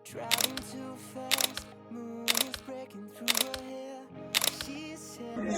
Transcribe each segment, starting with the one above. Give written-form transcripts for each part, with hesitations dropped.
Driving too fast, moon is breaking through her hair. She said,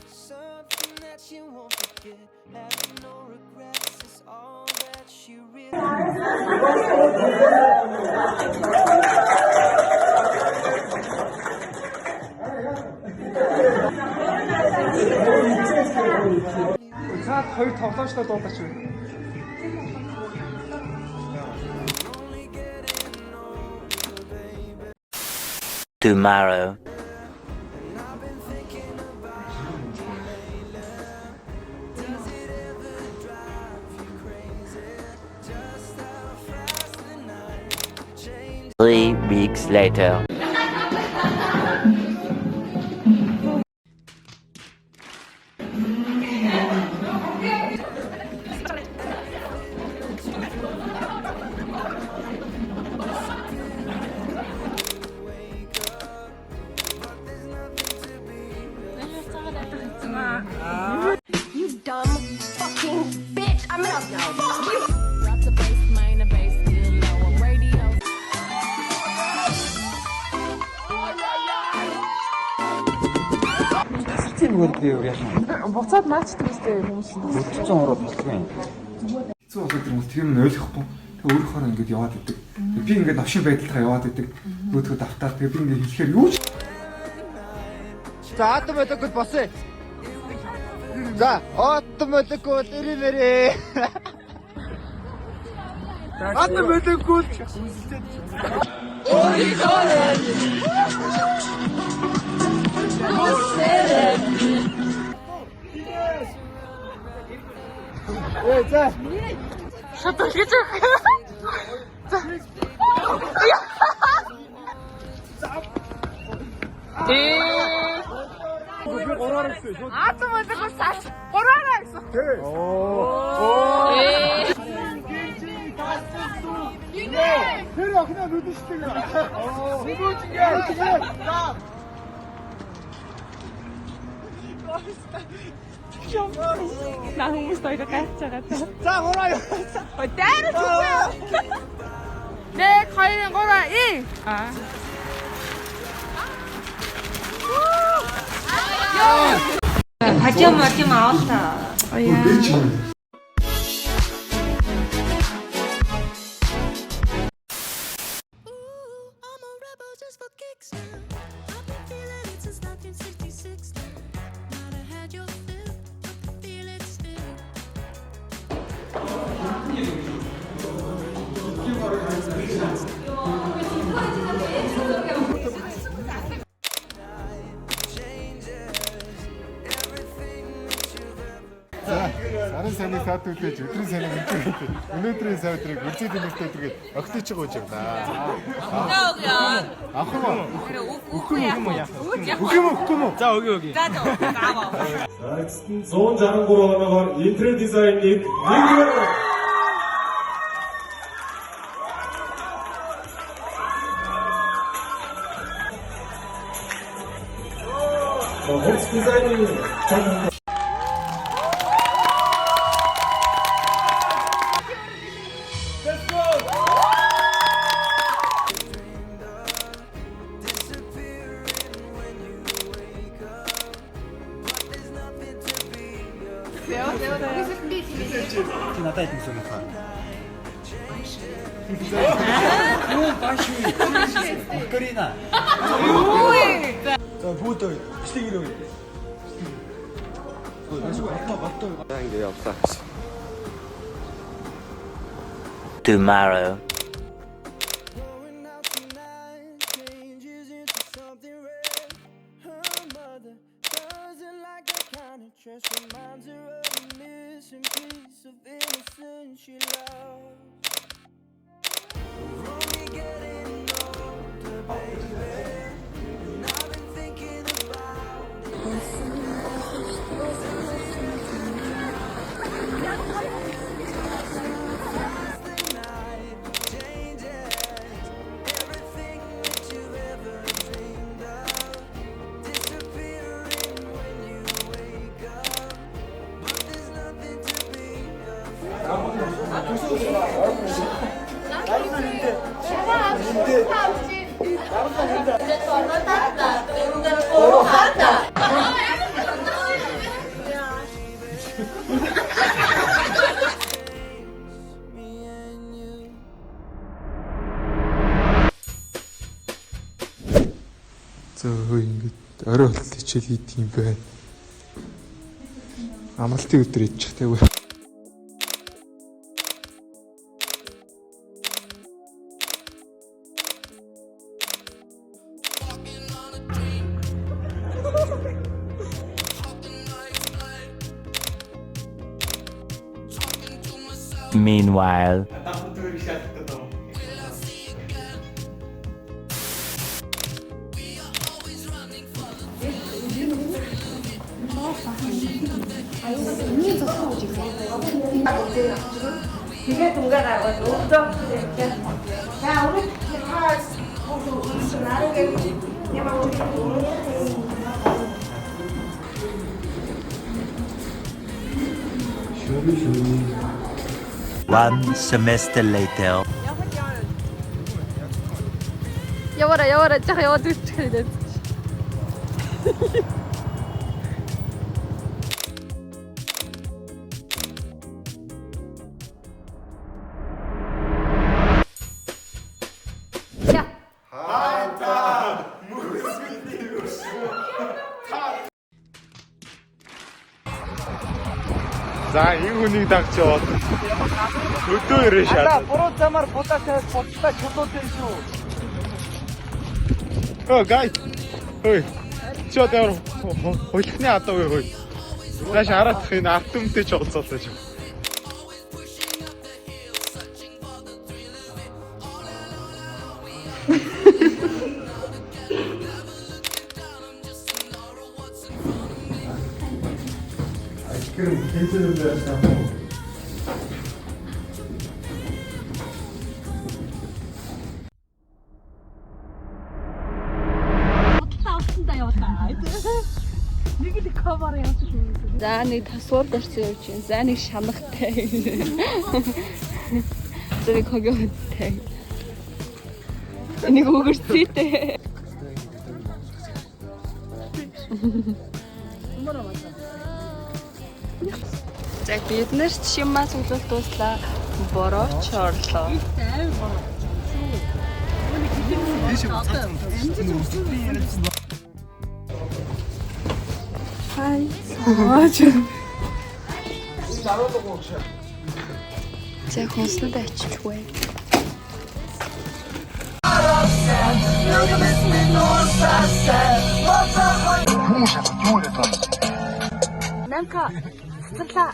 something that she won't forget, having no regrets is all that she really Цаад хоёр тоглоомжтой дуудаач вэ? Tomorrow. Three weeks later. You dumb fucking bitch. I'm gonna fuck you. Drop the bass, main the bass, still low on radio. Тийм үгүй яасан. Буцаад наачдаг үстэй хүмүүс нь. Өдөрцөн ороод болчихсон юм. Хэцүү болоод ирмэл тэр юм ойлгохгүй. Тэгээ өөрөөр ингэж яваад идэг. Би ингээд навшин байдалтайгаа яваад идэг. Өөдгөө давтаад тэгээ би ингээд хэлэхээр юу ч. За автоматикод босъё. За автоматикод ирэмээрээ. Автоматикод. Ой хоолой. За. Шатаж гэж. За. Гураар гэсэн шүү. Автоматикос саш. Гураараа гэсэн. Тэр охин нүдэштэй. Нүдэштэй. Наа хүмүүс тойроо гайхаж байгаа. За гураа юу? Ой дайрах үгүй. 1 2 3 Пажама авалтаа. I'm a rebel just for kicks now. I've been feeling it since 1966 now. Might have had your fill, but I feel it still. Сарын сайн саад үлээж өдрийн сайн үлээж өнөөдрийн сая өдрийг үлзий дэмэрт өдргээд огтойч гооч юм да. Ах юм уу? Үгүй юу? За өгье. За зааваа. Эцэст нь 163 оноогоор интерьер дизайныг нэггээр хувцас дизайныг чанар надад хэлсэн юм хаа. Макарина. За бүгд бичлэг ирээ. Ингээ явлаа. Tomorrow. За ингэж орой болтол хичээл хийдэг юм байна. Амралтын өдөр идчих тайваа. Meanwhile. 이게 동가라고 너무 자 우리 다 나는 게 내가 One semester later. Явара жах яваад үтчихээ дээ. За энэ хүнийг дагч яваад өдөө ирээ шат. Буруу замаар будаатай бодлоо чулуутай шүү. Оо гай. Ой. Чод яар. Хойлхны адаа ой. Цааш хараадах энэ арт өмтэй ч олцоолоо ч. 그럼 괜찮은데 하고 За нэг тасуур дөрсөн явж байна. За нэг шанахтай. За нэг хогёотой. Нэг өгөрцөйтэй. За бид нар чимаа цуглуулт дуслаа. Борооч орлоо. Хай. За хонснод ачиж бай. Намка цэцэрлээ.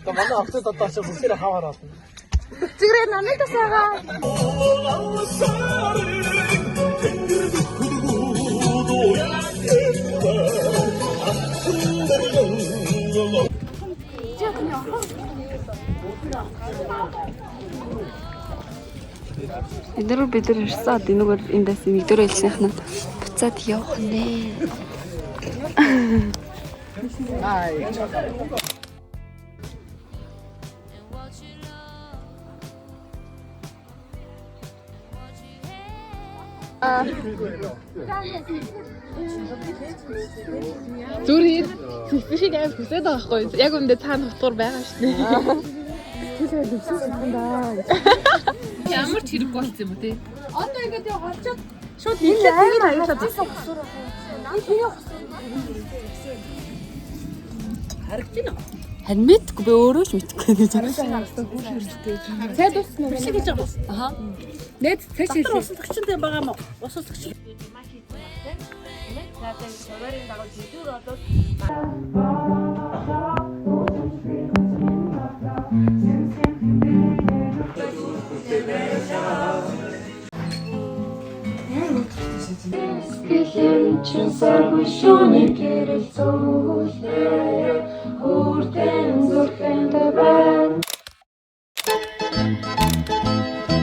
То манай автод одоо ч бүсээр хаваараа. Цэгрээ намайг тасаага. бид нар ирсэн. Энэгээр эндээс нэгдүгээр хэлснийх нь буцаад явах нэ. Зүрхий фишиг аим хүсээд байгаа хгүй. Яг үндэ цаана хутгуур байгаа шүү дээ. Ямар ч хэрэггүй болсон юм уу те? Одоо ингэж явчихад шууд нийлээд тэгээд аюулаад байсан хөсөр байгаа. Наад миний хөсөр. Харагдана. Харин мэдгүй би өөрөө ч мэдгүй гэж байна. Цай дуусна уу? Биш гэж байгаа. Аха. Нэт цай хийх. Услагчтай байгаа мó. Услагч.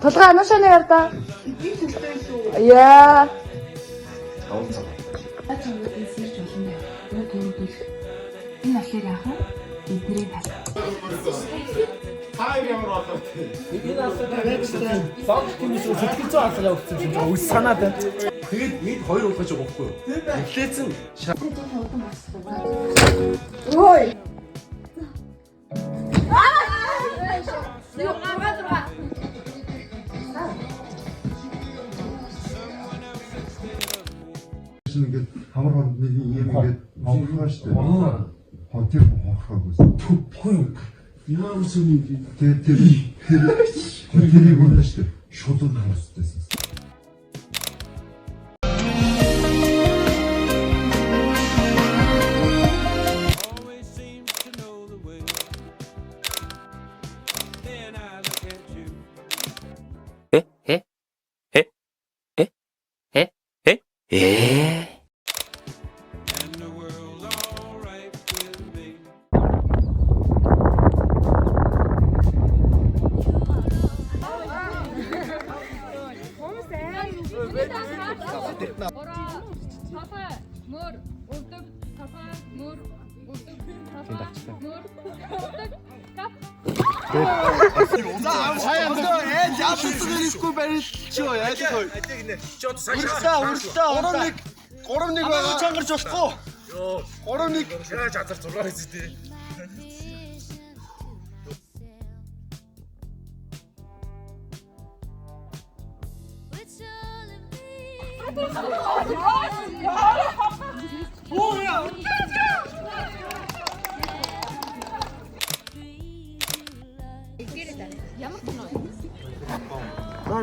Толгой анашаа нэр та. Яа. Хайр ямар болов? сэтгэл зүйн арга явуулсан юм шиг үс санаад байна. Тэгээд нэг хоёр уулгаж байгаа байхгүй юу? Эхлээсэн ингээд хамар хонд нэг юм ингээд хонхоо штэ. Хотел хонхоо гэсэн. Тупхой. Ямарсны тэрийг үнэ штэ. Шулуун харсдээсэн.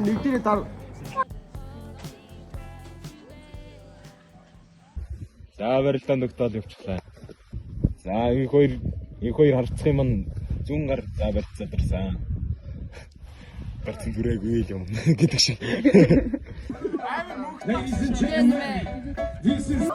нэгдэрээ дар. За барилдаанд тогтоол явчихлаа. За их хоёр харцах юм зүүн гар за барьцадарсан. Барьцсан дүрээгүй л юм гэдэг шиг. This is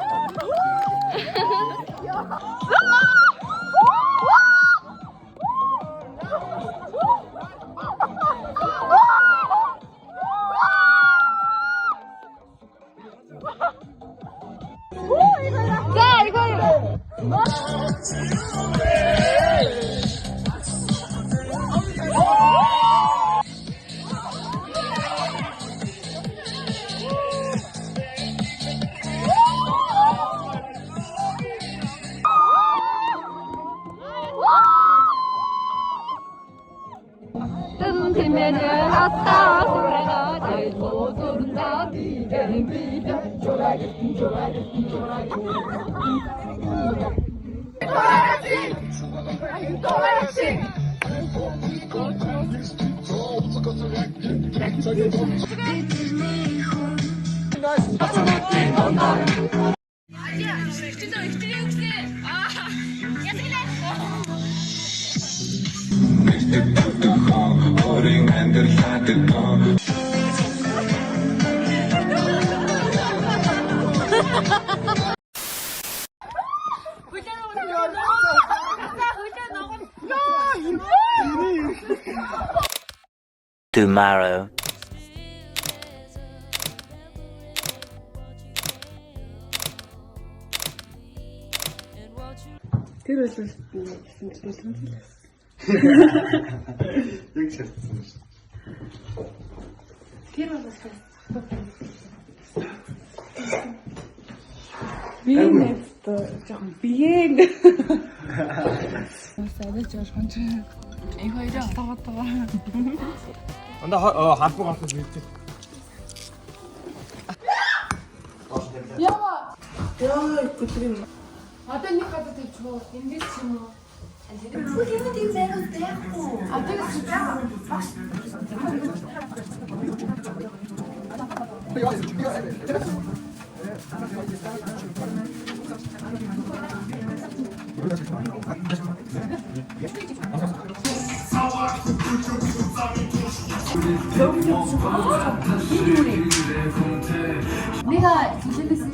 tomorrow. бол гэсэн чинь Яг шалтсан шүү. Тэр бол би нэт жоохон биеэн. Сарай жоо хонч. Энэ хоёроо тавтаа. Андаа хампуг авах гэж хэлдэг. Яа. Яа, гүтрийн. Одоо нэг гадаа тавьчихвоо. Эндээс ч юм уу. 내가 조심해서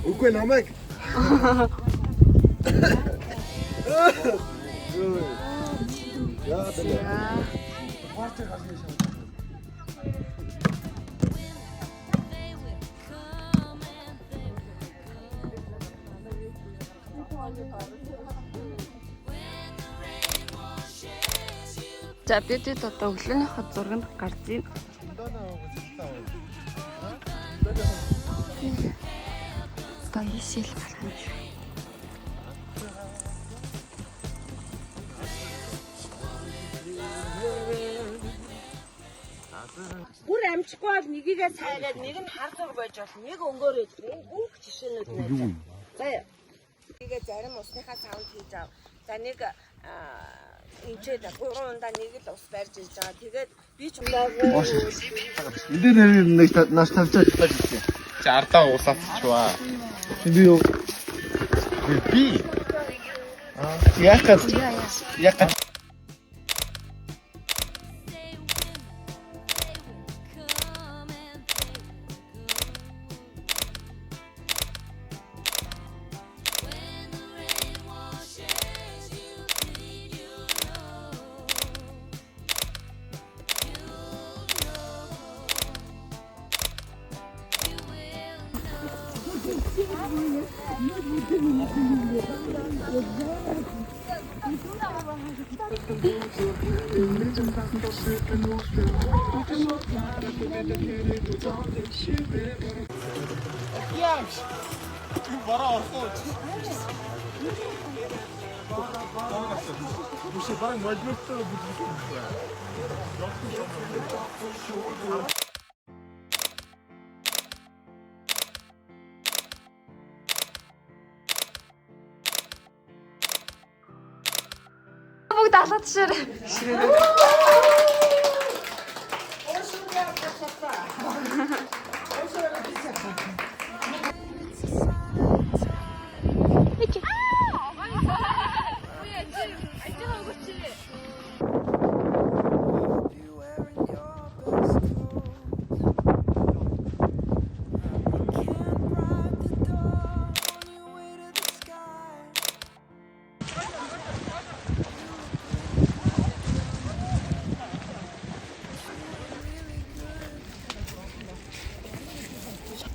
Үгүй намайг. Яа даа. Гартыг хасна шаа. За бидэд одоо өглөөнийхөө 6-нд гарч ийн. Одоо ишэл гарна. Бүр амжихгүй бол нэгийгээ сайгаад нэг нь харцаг байж болно. Нэг өнгөөр идэх. Бүх жишээнүүд нэ. За нэгээ зарим усныхаа савд хийж ав. За нэг инчээд 3 ундаа нэг л ус барьж иж байгаа. Тэгээд би ч Энд нэг наш тавьчаад байна. Чи ардаа уусаацчваа. Би юу? Би. Яхад. Бүгд алаад ширээ.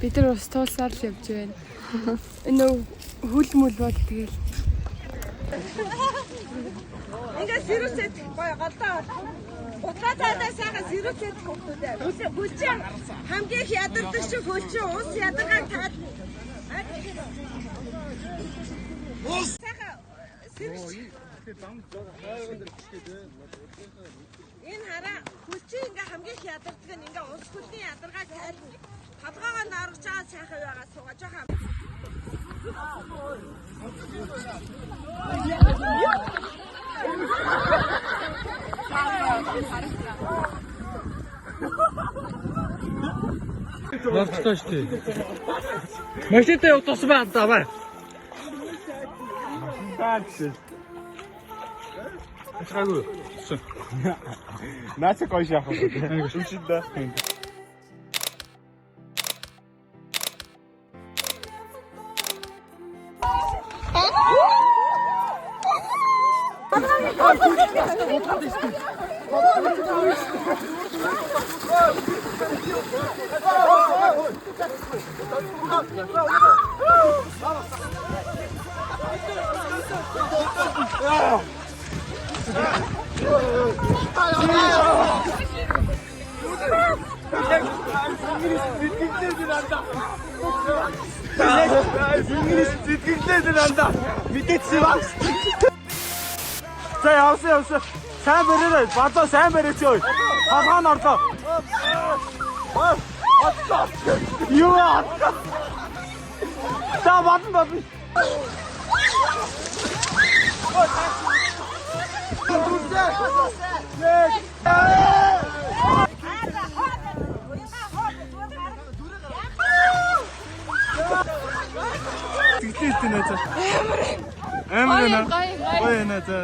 Бид нар ус туулсаар л явж байна. Энэ хөл мөл бол тэгэл. ингээд сэрүүцэд гоё голдоо. Утга цаадаа сайхан сэрүүцэд хөвгүүдээ. Хөлчин хамгийн их ядардаг шиг хөлчин ус ядаргааг таад. Ус сайхан сэрүүц. Энэ хараа хөлчин ингээ хамгийн их ядардаг нь ингээ ус хөлний ядаргааг таад. Толгоогоо норгож байгаа сайхан байгаа суугаа жоохон. Навчтай шүү дээ. Машинтай явах баа даваа. Таач. Ачаагүй. авсан. Наач гоё шахах. Шүмшиндээ. За явсан. Сайн бариарай. Базаа сайн бариач ой. Халгаан орлоо. Юу аа. За батан. Амар гоё нэ за.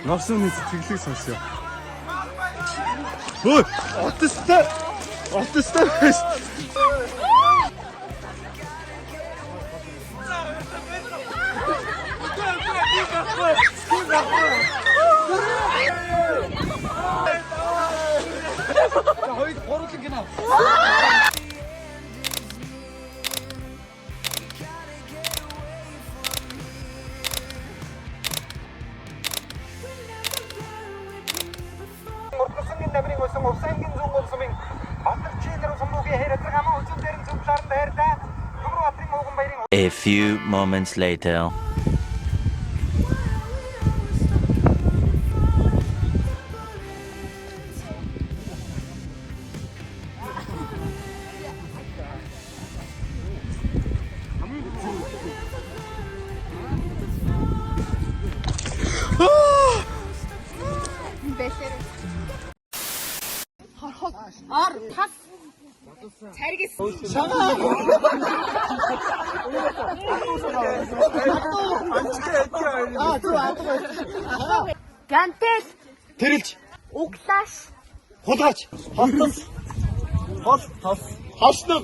Навсны сэтгэлийг сонсё. Ой, отстой. A few moments later. Гантел. Тэрэлж. Углааш. Хулгаач. Хаснаг.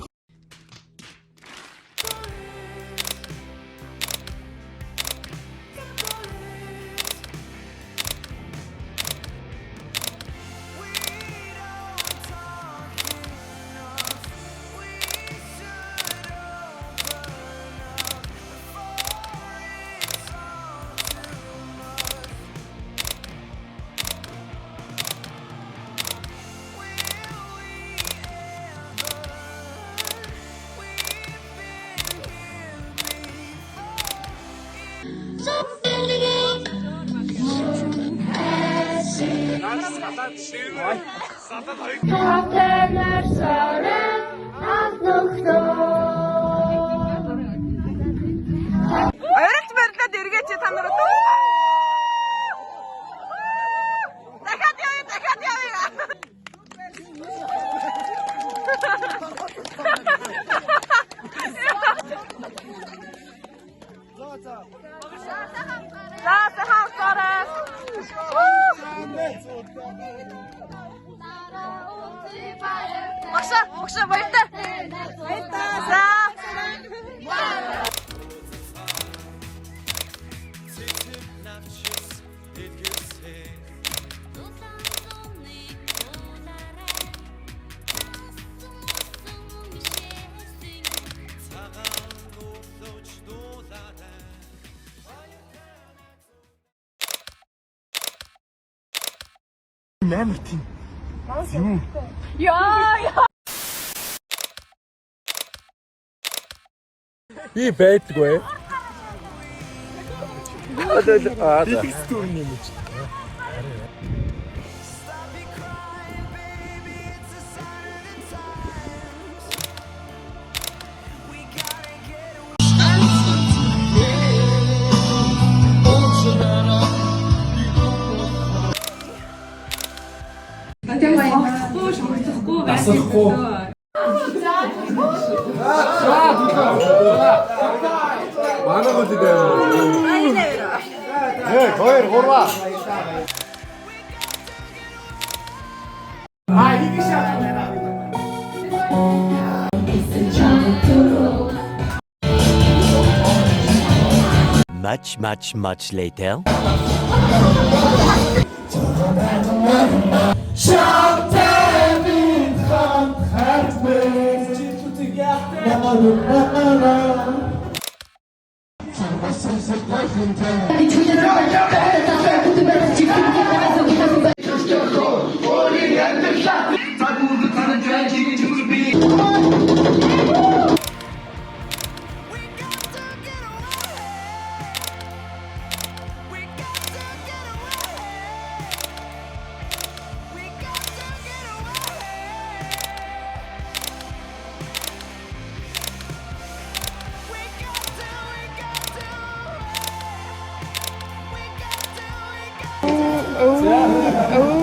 Ойролт барилдаад эргээч та нараа. Дахиад явъя. За сайхан сараа. Багш баяртай. За. Амар тийм. Яа. Би байдгүй. Аа. Текстүүр юм чи. Насахгүй. Манай гол дээ. Хоёр гурваа. Much later.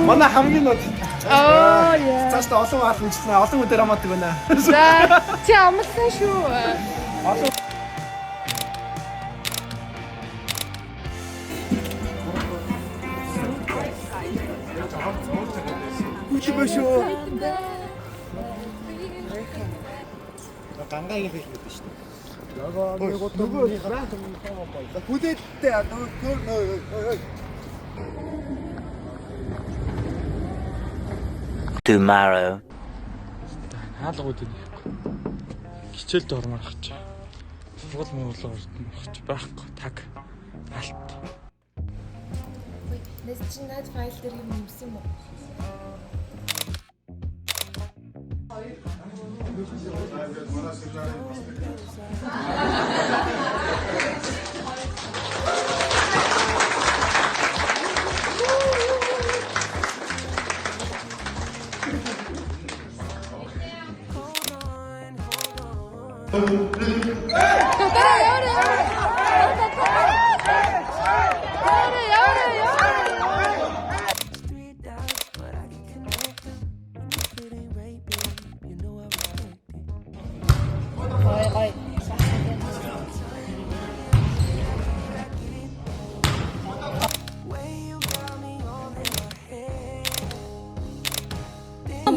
Манай хамгийн нот. Оо яа. Цааш та олон хаалт үзсэн. Олон өдөр амаадаг байна. За чи амлсан шүү. Үчи бошоо. Гангагийн хийх гэдэг шүү дээ. Нөгөө хүлээлттэй Tomorrow. Хаалгууд энэ. Хичээлд ормох гэж. Сургууль муулаа ордох байхгүй. Таг. Алт. Нэс чи над файл дээр юм нэмсэн юм уу?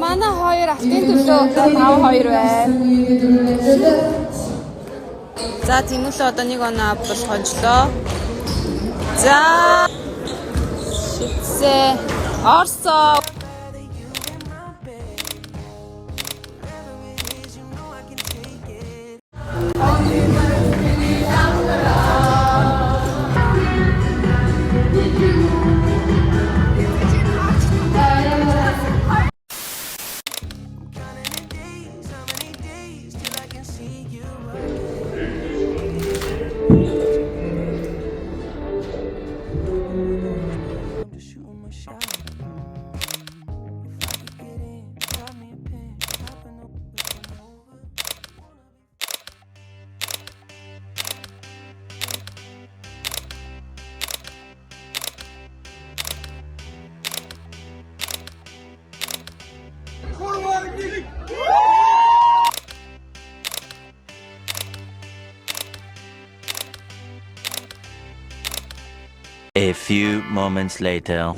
Манай хоёр автын төлөө 5-2 байна. За тэмүүлээ одоо нэг оноо авбал хонжлоо. За шитсээ орсоо. A few moments later.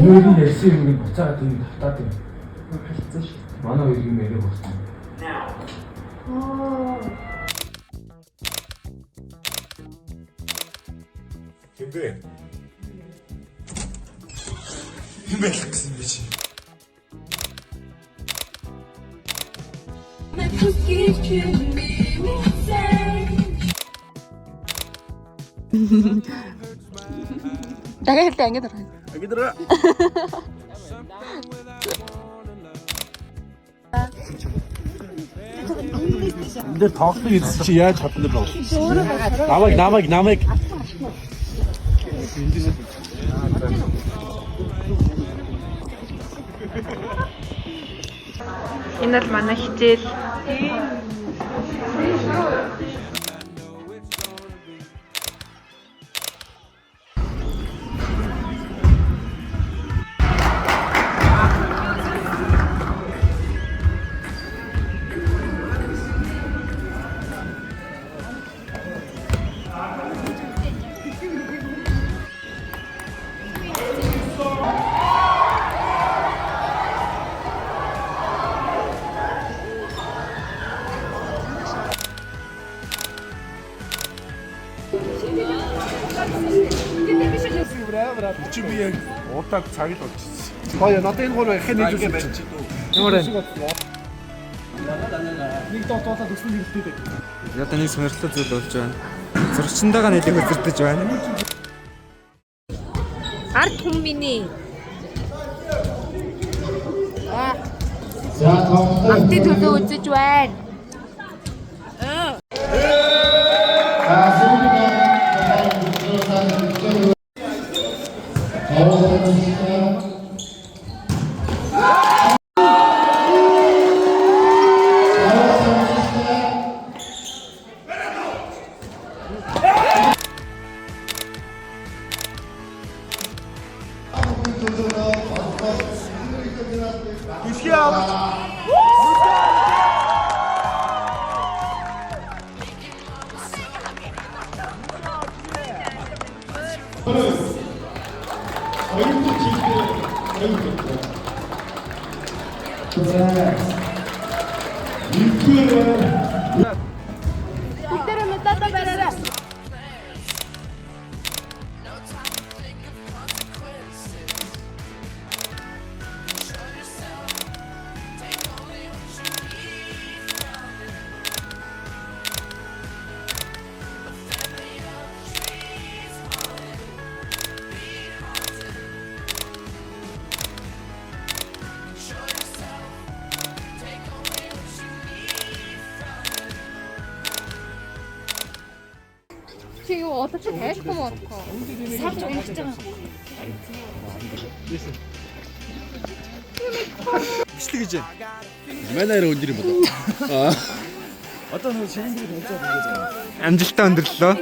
Өөрийн ярьсан юм буцаагаад тийм татаад юм. Хэлцэн шүү. Манай хоёр юм яриа болсон. Хэмбэ. Хэмбэл гэсэн би чи. Дахиад хэлдэг ангид орох. Ангид ороо. Энд тоглох юм чи яаж чадна бэ? Намайг. Энэ бол манай хичээл. Чи би яг уртаг цагт болчихсон. Гоё надад энэ гол их нээж үзсэн. Ямар вэ? Нэг доотоолаад өснө хэлдэг. Ята нэг сонирхолтой зүйл болж байна. Зурчиндаага нэлээд үзэрдэж байна. Ард хүмүүний. Амтны төлөө үзэж байна. Бүгдээрээ медаль бариараа. Чи юу одооч тайлхгүй мод гоо. Сарж унаж байгаа. Бичлэг гэж. Манайр өндөр юм болоо. Одоо нэг шинэ дээр хэлцээд ингэж байгаа. Амжилтаа өндөрлөө.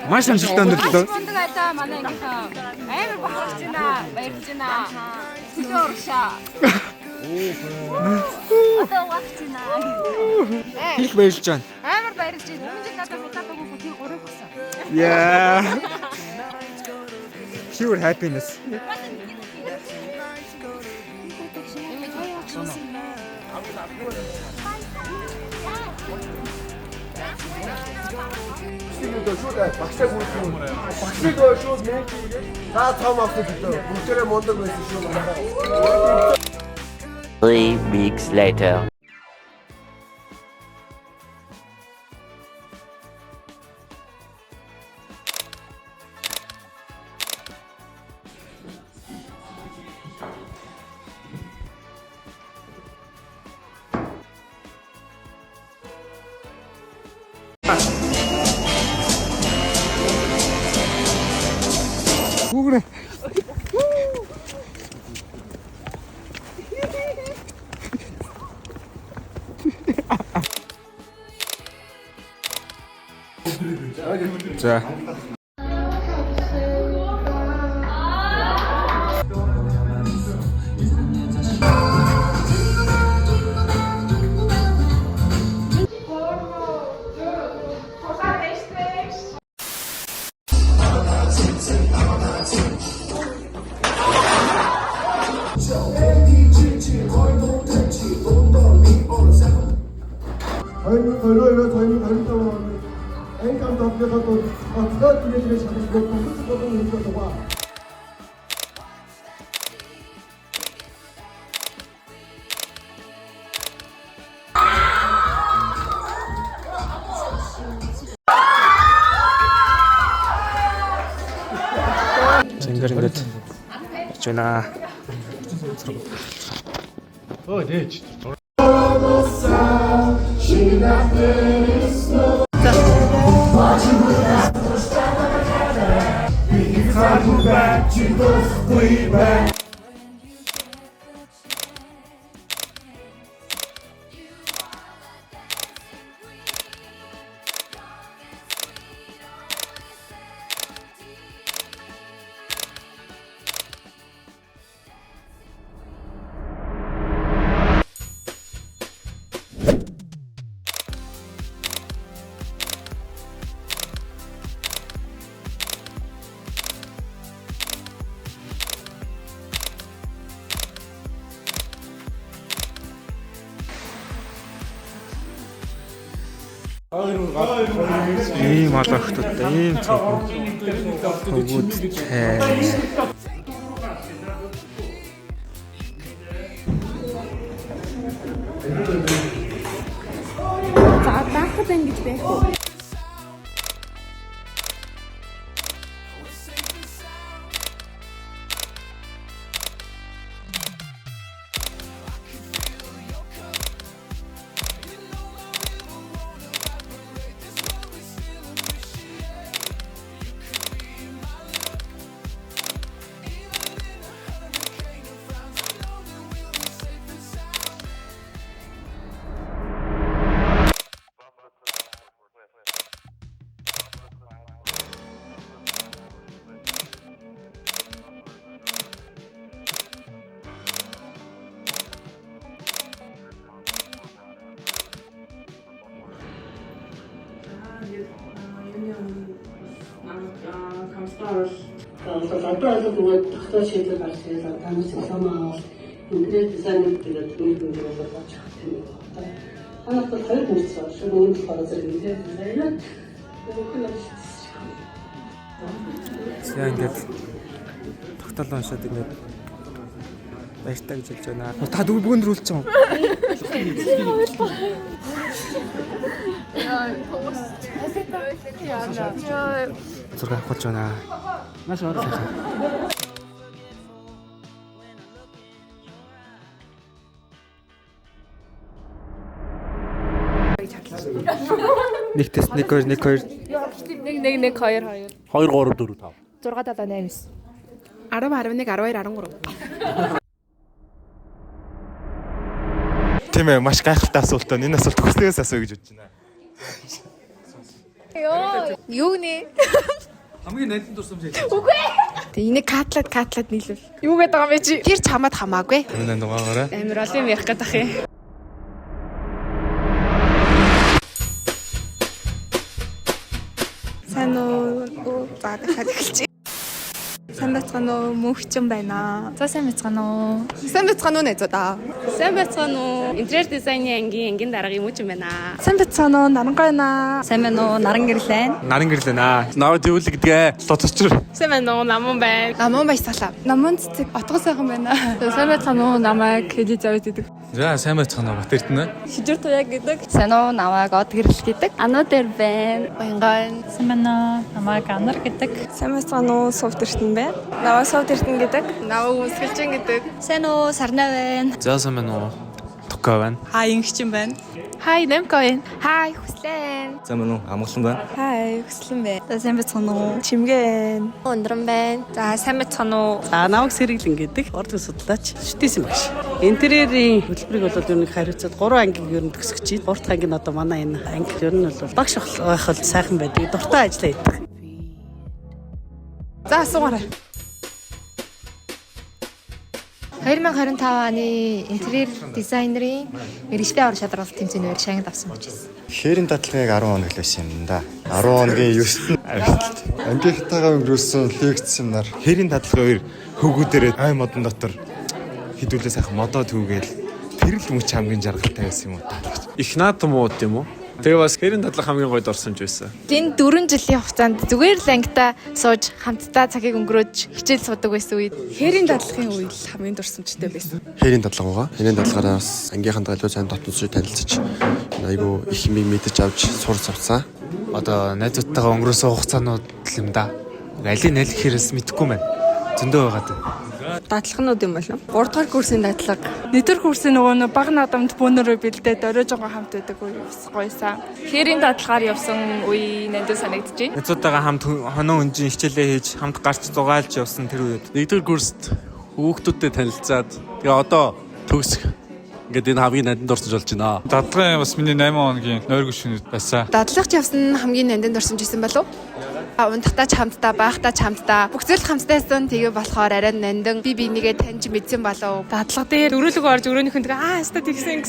Маш амжилтаа өндөрлөө. Мундаг айта манай ангийнхаа амар бахарч байна. Баярлж байна. Төлөө уршаа. Одоо вахч байна. Их баярлж байна. Амар баярлж байна. Өмнө жил надад удаад өгөх тэр 3 болсон. Yeah. Pure happiness. Багшаа бүрдсэн. Багшиг шууд мэн хийгээд та том авсан гэдэг. Бүгдээрээ мундаг байсан шүү. 3 weeks later. Google. 자. хамтдаа батлаад тэгээд шалгах боломж байгаа. Зингэр ингээд явж байна. Ийм алгахтуудтай ийм цогцол хөвгүүдтэй. За даахад ингэж байх уу? Одоо тэгээд тогтоож шийдэл гарч ирээд танаас дипломаа интерьер дизайнер гэдэг түүнийг болж байгаа юм байна. Танаас бол хоёр хүнс байна. Шууд өөрөөр хэлбэл зэрэг интерьер дизайнер Яа ингээд тогтоол уншаад ингээд баяртай гэж хэлж байна. Та дүүл бүгд рүүлж байгаа юм. Зураг авах гэж байна. Маш орох. Нэг тест 1 2 1 2 1 1 2 2 2 3 4 5 6 7 8 10 11 12 13 Тийм ээ, маш гайхалтай асуулт байна. Энэ асуулт хүснээс асуу гэж бодож байна. Юу нэ? Хамгийн найдсан дурсамж яа. Үгүй. Тэг энийг катлаад нийлүүл. Юу гэдэг байгаа юм бэ чи? Тэр чамд хамаагүй. Өмнө нь дугаараа. Амир олон юм ярих гэдэг юм. Сайн уу? За дахиад эхэлчихье. Сайн байцгаана уу? Мөнхчин байна. За сайн байцгаана уу? Сайн байцгаана уу найзуудаа? Сайн байцгаана уу? Интерьер дизайны ангийн дарга юм уу юм байна. Сайн байцгаана уу? Нарангай байна. Сайн байна уу? Наран гэрлэн. Наран гэрлэн аа. Наваа тэгвэл гэдгээ. Тоцчор. Сайн байна уу? Наман байна. Наман баясгалаа. Наман цэцэг отгоо сайхан байна. Сайн байцгаана уу? Намайг хэдий завд гэдэг. За сайн байцгаана уу? Батэртэн ээ. Шижир туяа гэдэг. Сайн уу? Намайг од гэрэл гэдэг. Анаа дээр байна. Баянган. Сайн байна уу? Намайг анар гэдэг. Сайн байцгаана уу? Сувд эртэн байна. Наваа сувд эртэн гэдэг. Наваа үсгэлжин гэдэг. Сайн уу? Сарнаа байна. За сайн байна уу? Тукка байна. Хай ингчин байна. Хай Намка байна. Хай Хүслэн. За мөн үү? Амгалан байна. Хай Хүслэн байна. За сайн байцгаана уу? Чимгэн. Өндрөн байна. За сайн байцгаана уу? За намайг Сэрэглэн гэдэг. Ордын судлаач Шүтээсэн багш. Интерьерийн хөтөлбөрийг бол ер нь хариуцаад 3 ангийн ер нь төгсгөж байна. 3 дахь анги нь одоо манай энэ анги ер нь бол багш байх бол сайхан байдаг. Дуртай ажиллаа хийдэг. За асуугаарай. 2025 оны интерьер дизайнерийн мэргэжлийн ор шалралт тэмцээний шагнад авсан гэж байна. Хээрийн дадлагыг 10 хоног л байсан юм да. 10 хоногийн 9-нд ангийнхтайгаа өнгөрөөсөн лекц семинар. Хээрийн дадлага 2 хөвгүүдээрээ ай модон дотор хідүүлээ сайхан модоо түүгээл тэр л мөч хамгийн жаргалтай байсан юм уу та. Их наадам мууд юм уу? Тэгээ бас Хэрийн дадлага хамгийн гойд орсонч байсан. Энэ 4 жилийн хугацаанд зүгээр л ангита сууж хамтдаа цагийг өнгөрөөж хичээл суудаг байсан үед Хэрийн дадлагын үйл хамгийн дурсамжтай байсан. Хэрийн дадлага байгаа. Хэрийн дадлагаараас ангийнхандаа илүү сайн дотнос шиг танилцаж айгүй их юм мэдэж авч сурч авцсан. Одоо найзуудтайгаа өнгөрөөсөн хугацаанууд юм да. Алийг аль хэрээс мэдэхгүй байна. Зөндөө байгаад. Дадлагнууд юм болов. 3 дугаар курсын дадлага. 4 курсын нөгөө баг наадамд бөөнөрөө бэлдээд орой жоо хамт байдаг гоёсан. Хэрийн дадлагаар явсан үе нэндээ санагдчихэв. Найзуудтайгаа хамт хонон өнжин хичээлээ хийж хамт гарч зугаалж явсан тэр үед. 1-р курст хүүхдүүдтэй танилцаад тэгээ одоо төгсөх. Ингээд энэ хамгийн нандин дурсамж болж байна. Дадлагын бас миний 8 хоногийн нойргүй шөнөд байсан. Дадлагч явсан хамгийн нандин дурсамж байсан болов? Унтахтаа ч хамтдаа, байхтаа ч хамтдаа. Бүх зүйл хамтдайсан. Тэгээ болохоор арай нандин би бинийгээ таньж мэдсэн болов. Дадлага дээр өрөөлөг орж өрөөнийхэн тэгээ хаста тэгсэн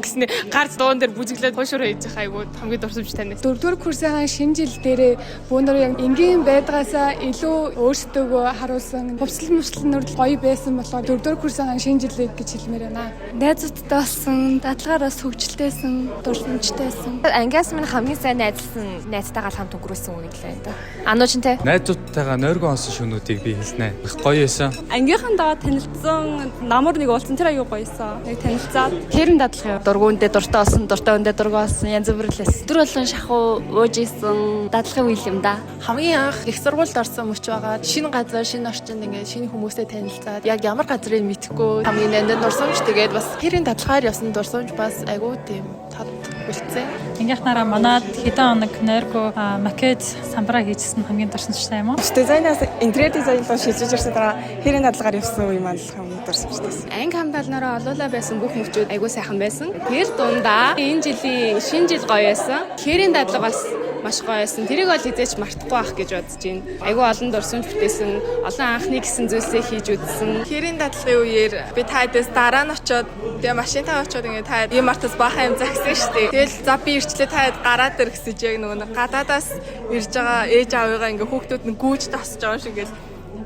гэснээр гарц дуун дээр бүжиглээд хойшоороо хийж байгаа айгуу хамгийн дурсамж танаас. 4-р курсын шинэ жил дээрээ бөөнөр яг энгийн байдгаасаа илүү өөрсдөө харуулсан. Хувцлал нүрэл гоё байсан болохоор 4-р курсын шинэ жилийг гэж хэлмээр байна. Найзуудтай болсон, дадлагаараас хөгжилтэйсэн, дурсамжтайсэн. Ангиас минь хамгийн сайн найзлсан найзтайгаа хамт өнгөрөөсөн үе лээ да. Ануучинтэй. Найзуудтайгаа нойргүй онсон шөнүүдийг би хэлнэ. Их гоё байсан. Ангийнхандаа танилцсан, намар нэг уулзсан тэр аюу гоёсан. Нэг танилцаад Хэрийн дадлага дургуундээ дуртай болсон, дуртай өндөө дургуй болсон, янз бүрэлээс. Өдөр болон шахуу ууж исэн дадлагын үйл юм да. Хамгийн анх их сургуульд орсон мөч байгаа. Шинэ газар, шинэ орчинд ингээд шинэ хүмүүстэй танилцаад яг ямар газрыг мэдэхгүй хамгийн нандин дурсамж тэгээд бас Хэрийн дадлагаар явсан дурсамж бас айгуу тийм тод үлдсэн. Ангийнхнаараа манад хэдэн хоног нойргүй макет самбараа хийжсэн хамгийн дурсамжтай юм уу? Дизайнаас интерьер дизайн руу шилжиж ирсэн дараа Хэрийн дадлагаар явсан үе маань хамгийн дурсамжтай. Анги хамгаалнараа олоолаа байсан бүх мөчүүд айгуу сайхан байсан. Тэр дундаа энэ жилийн шинэ жил гоё байсан. Хэрийн дадлага бас маш гоё байсан. Тэрийг бол хизээч мартахгүй байх гэж бодож байна. Айгуу олон дурсамж бүтээсэн, олон анхны гэсэн зүйлсээ хийж үзсэн. Хэрийн дадлагын үеэр би таадаас дараа нь очиод тэгээ машинтаа очиод ингээд таад юм мартас баахан юм загсан шүү дээ. Тэгэл за би ирчлээ таад гараад ир гэсэж яг нөгөө гадаадаас ирж байгаа ээж аавыгаа ингээ хүүхдүүд нь гүйж тасж байгаа шиг ингээл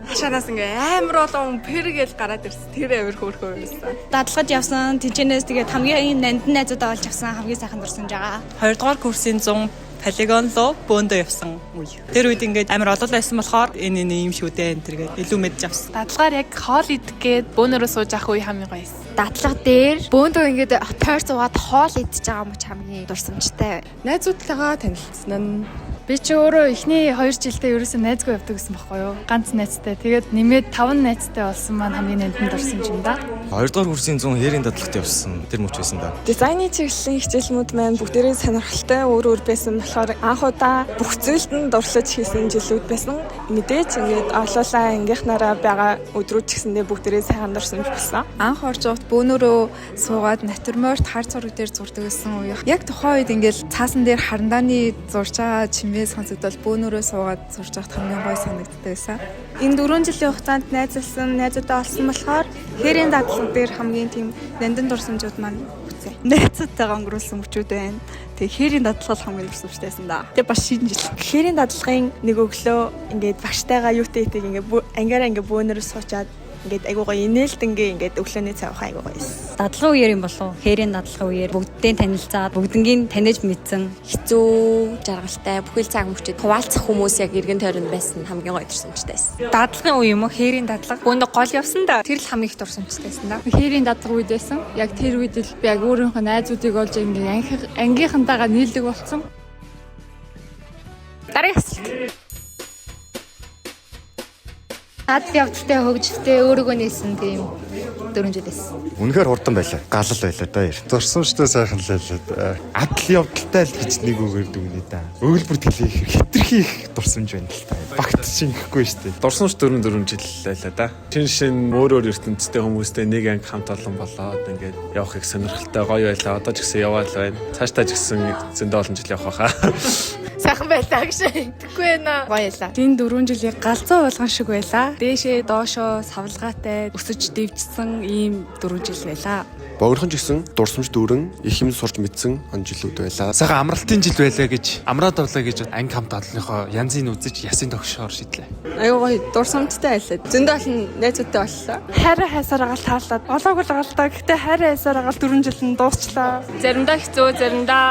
хашаанаас ингээ амар олон пэргээл гараад ирсэн. Тэр амар хөөрхөө байсан. Дадлагад явсан тэнчэнээс тэгээд хамгийн нандин найзуудаа олж авсан хамгийн сайхан дурсамж байгаа. 2 дугаар курсын 100 полигон руу бөөндөө явсан үе. Тэр үед ингээд амар олон байсан болохоор энэ юм шүү дээ энэ тэргээд илүү мэдж авсан. Дадлагаар яг хоол идэх гээд бөөнөрөө сууж авах үе хамгийн гоё байсан. Дадлага дээр бөөндөө ингээд тойр зугаад хоол идчихэж байгаа юм хамгийн дурсамжтай. Найзуудтайгаа танилцсан нь би чи өөрөө эхний 2 жилдээ ерөөсөө найзгүй явдаг гэсэн байхгүй юу? Ганц найзтай. Тэгээд нэмээд 5 найзтай болсон маань хамгийн нандин дурсамж юм да. 2 дугаар курсын 100 Хэрийн дадлагт явсан. Тэр мөч байсан да. Дизайны чиглэлийн хичээлмүүд маань бүгдээрээ сонирхолтой өөр байсан болохоор анх удаа бүх зүйлд нь дурлаж хийсэн жилүүд байсан. Мэдээж ингээд олоолаа ангийнхнаараа байгаа өдрүүд ч гэсэндээ бүгдээрээ сайхан дурсамж болсон. Анх орж явахад бөөнөрөө суугаад натюрморт хар зураг дээр зурдаг гэсэн үе. Яг тухайн үед ингээд цаасан дээр харандааны зурж байгаа чимээ сонсогдол бөөнөрөө суугаад зурж байхад хамгийн гоё санагддаг байсан. Энэ 4 жилийн хугацаанд найзалсан, найзуудаа олсон болохоор Хэрийн дадлага дээр хамгийн тийм нандин дурсамжууд маань үцээ. Найзуудтайгаа өнгөрүүлсэн мөчүүд байна. Тэгээ Хэрийн дадлага хамгийн дурсамжтайсан да. Тэгээ бас шинэ жил. Хэрийн дадлагын нэг өглөө ингээд багштайгаа юутэй идэг ингээд ангиараа ингээд бөөнөрөө суучаад ингээд айгуу гоё инээлтэнгээ ингээд өглөөний цай уух айгуу гоё байсан. Дадлагын үеэр юм болов? Хэрийн дадлагын үеэр бүгдтэй танилцаад бүгднгийн таньж мэдсэн Хэцүү, жаргалтай, бүхэл цаг мөчид хуваалцах хүмүүс яг эргэн тойронд байсан хамгийн гоё дурсамжтай байсан. Дадлагын үе юм уу? Хэрийн дадлага. Бөөндө гол явсан да. Тэр л хамгийн их дурсамжтай байсан да. Хэрийн дадлага үед байсан. Яг тэр үед л би яг өөрийнхөө найзуудыг олж ингээд ангийнхантайгаа нийлдэг болсон. Дараагийн асуулт. Ад явдалтай хөгжилтэй өөрийгөө нээсэн тийм 4 жилээс. Үнэхээр хурдан байлаа. Галал байлаа да. Зурсамжтай сайхан л байлаа. Адал явдалтай л гэж нэг үгээр дүгнээ да. Өгүүлбэр тэлэх хитрхи их дурсамж байна л та. Багт шингэхгүй шүү дээ. Дурсамж 4 жил байлаа да. Шин өөр ертөнцтэй хүмүүстэй нэг анги хамт олон болоод ингээд явахыг сонирхолтой гоё байлаа. Одоо ч гэсэн яваал байна. Цаашдаа ч гэсэн зөндөө олон жил явах хаа. Сайхан байлаа гэж итгэхгүй байна. Гоё байлаа. Энэ 4 жилийн галзуу болгон шиг байлаа. Дээшээ доошоо савлгаатай өсөж дэвжсэн ийм 4 жил байлаа. Богинохон ч гэсэн дурсамж дүүрэн их юм сурч мэдсэн он жилүүд байлаа. Сайхан амралтын жил байлаа гэж амраад авлаа гэж анги хамт олонныхоо янзын үзэж ясын тогшоор шийдлээ. Аюу гоё дурсамжтай байлаа. Зөндөө олон найзуудтай боллоо. Хайраа хайсаар агаал таалаад олоогүй л агаалтаа. Гэхдээ хайраа хайсаар агаал 4 жил нь дуусчлаа. Заримдаа хэцүү, заримдаа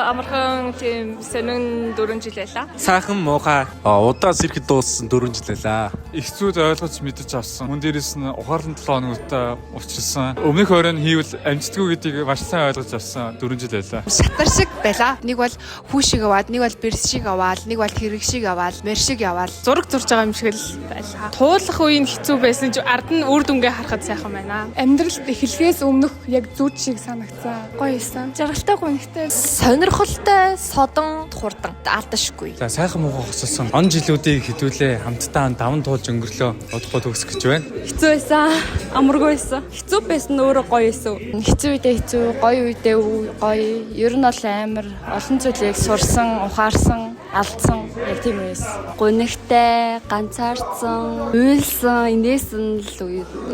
амархан тийм сонин 4 жил байлаа. Сайхан муухай. Удаас ирэхэд дууссан 4 жил байлаа. Их зүйд ойлгож мэдэж авсан. Мөн дээрээс нь ухаарлан 7 хоногтой учирсан. Өмнөх оройн хийвэл амжтгүй гэдгийг маш сайн ойлгож авсан 4 жил байлаа. Шатар шиг байлаа. Нэг бол хүү шиг аваад, нэг бол бэрс шиг аваад, нэг бол хэрэг шиг аваад, мэр шиг яваад зураг зурж байгаа юм шиг л байлаа. Туулах үеийн хэцүү байсан ч ард нь үр дүнгээ харахад сайхан байна. Амьдралд эхлэхээс өмнөх яг зүуд шиг санагцсан. Гоё юмсан. Жаргалтай гонхтой, сонирхолтой, содон, хурдан, алдашгүй. За сайхан муухай хосолсон. Он жилүүдийг хэдүүлээ хамтдаа даван туулж өнгөрлөө. Удахгүй төгсөх гэж байна. Хэцүү байсан, амаргүй байсан. Хэцүү байсан өөрөө гоё байсан. Хэцүү үедээ хэцүү, гоё үедээ гоё. Ер нь бол амар олон зүйлийг сурсан, ухаарсан, алдсан яг тийм байсан. Гунигтай, ганцаардсан, уйлсан, инээсэн л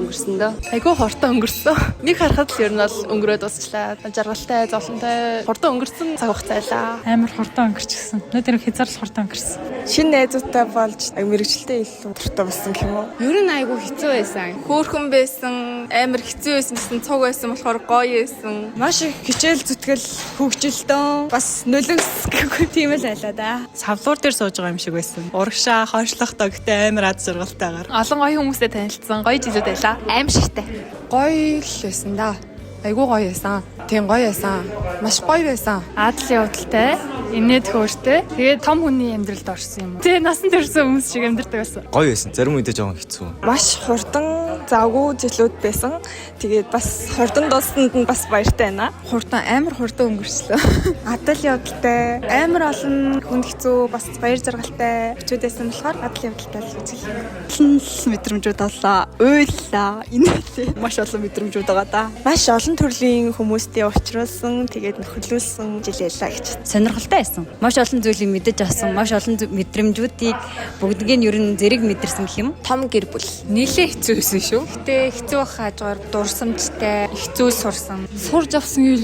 өнгөрсөн дөө. Айгүй хурдан өнгөрсөн. Нэг харахад л ер нь бол өнгөрөөд дуусчлаа. Жаргалтай, зовлонтой, хурдан өнгөрсөн цаг хугацаалаа. Амар хурдан өнгөрчихсөн. Өнөөдөр хязгаар хурдан өнгөрсөн. Шинэ найзуудтай болж мэрэгчлээ илүү дуртай болсон гэх юм уу? Ер нь айгүй хэцүү байсан. Хөөрхөн байсан, амар хэцүү байсан гэсэн цуг байсан болохоор гоё байсан. Маш их хичээл зүтгэл хөгжилтөө бас нөлөөс гэхгүй тийм л байлаа да. Савлуур дээр сууж байгаа юм шиг байсан. Урагшаа, хойшлохтой гэхдээ амар аз жаргалтайгаар. Олон гоё хүмүүстэй танилцсан, гоё жилүүд байлаа. Аимшигтай. Гоё л байсан да. Айгүй гоё байсан. Тийм гоё байсан. Маш гоё байсан. Адлын явдалтай, инээд хөөртэй. Тэгээд том хүний амьдралд орсон юм. Тэгээ насан турш хүмүүс шиг амьдардаг байсан. Гоё байсан. Зарим үедээ жоохон хэцүү. Маш хурдан завгүй жилүүд байсан. Тэгээд бас хурдан дууссанд нь бас баяртай байна. Хурдан амар хурдан өнгөрчлөө. Адал явдалтай, амар олон хүнд хэцүү, бас баяр жаргалтай бичүүд байсан болохоор адал явдалтай л үзэл. Мэдрэмжүүд олоо, уйллаа, инээтэй. Маш олон мэдрэмжүүд байгаа да. Маш олон төрлийн хүмүүстэй уулзсан, тэгээд нөхөрлүүлсэн жил ялаа гэж. Сонирхолтой байсан. Маш олон зүйлийг мэдэж авсан, маш олон мэдрэмжүүдийг бүгднийг нь ер нь зэрэг мэдэрсэн гэх юм. Том гэр бүл. Нийлээ хэцүү байсан шүү. Гэтэ хэцүү хажгаар дурсамжтай, хэцүү сурсан. Сурж авсан